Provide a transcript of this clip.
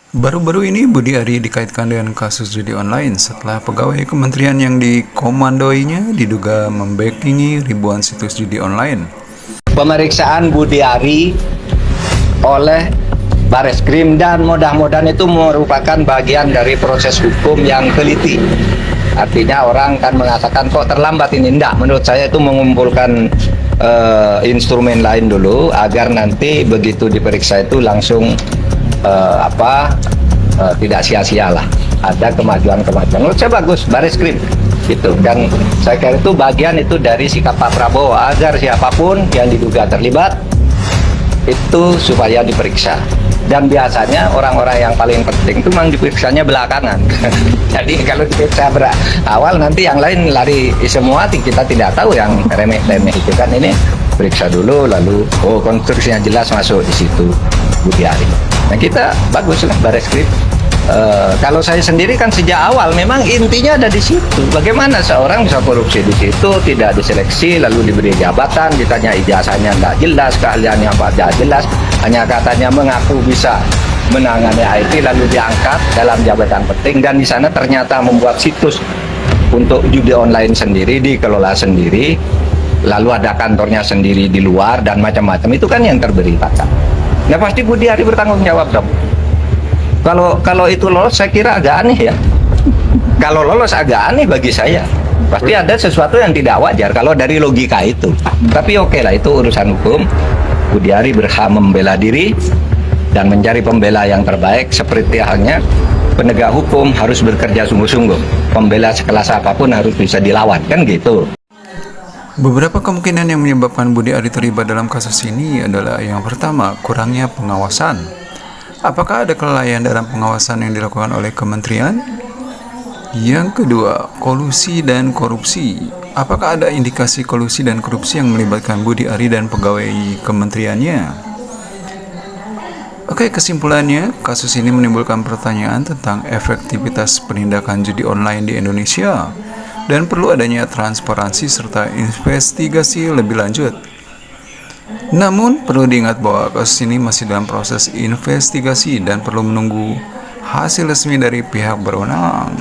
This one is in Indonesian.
Baru-baru ini Budi Ari dikaitkan dengan kasus judi online setelah pegawai kementerian yang dikomandoinya diduga membackingi ribuan situs judi online. Pemeriksaan Budi Ari oleh Bareskrim dan mudah-mudahan itu merupakan bagian dari proses hukum yang teliti. Artinya orang kan mengatakan kok terlambat ini. Enggak, menurut saya itu mengumpulkan instrumen lain dulu agar nanti begitu diperiksa itu langsung tidak sia-sia lah, ada kemajuan-kemajuan. Menurut saya bagus Bareskrim gitu, dan saya kira itu bagian itu dari sikap Pak Prabowo agar siapapun yang diduga terlibat itu supaya diperiksa. Dan biasanya orang-orang yang paling penting itu memang diperiksanya belakangan. Jadi kalau diperiksa awal nanti yang lain lari semua, kita tidak tahu yang remeh-remeh itu kan. Ini periksa dulu lalu konstruksinya jelas masuk di situ Budi Ari. Nah kita bagus lah Bareskrim. Kalau saya sendiri kan sejak awal memang intinya ada di situ. Bagaimana seorang bisa korupsi di situ, tidak diseleksi, lalu diberi jabatan, ditanya ijazahnya tidak jelas, keahliannya apa tidak jelas, hanya katanya mengaku bisa menangani IT lalu diangkat dalam jabatan penting, dan di sana ternyata membuat situs untuk judi online sendiri, dikelola sendiri, lalu ada kantornya sendiri di luar dan macam-macam. Itu kan yang terberitakan. Nah pasti Budi Ari bertanggung jawab dong. Kalau itu lolos saya kira agak aneh ya. Kalau lolos agak aneh bagi saya. Pasti ada sesuatu yang tidak wajar kalau dari logika itu. Tapi oke lah, itu urusan hukum. Budi Ari berhak membela diri dan mencari pembela yang terbaik. Seperti halnya penegak hukum harus bekerja sungguh-sungguh. Pembela sekelas apapun harus bisa dilawan, kan gitu. Beberapa kemungkinan yang menyebabkan Budi Ari terlibat dalam kasus ini adalah yang pertama, kurangnya pengawasan. Apakah ada kelalaian dalam pengawasan yang dilakukan oleh kementerian? Yang kedua, kolusi dan korupsi. Apakah ada indikasi kolusi dan korupsi yang melibatkan Budi Ari dan pegawai kementeriannya? Oke, kesimpulannya, kasus ini menimbulkan pertanyaan tentang efektivitas penindakan judi online di Indonesia dan perlu adanya transparansi serta investigasi lebih lanjut. Namun, perlu diingat bahwa kasus ini masih dalam proses investigasi dan perlu menunggu hasil resmi dari pihak berwenang.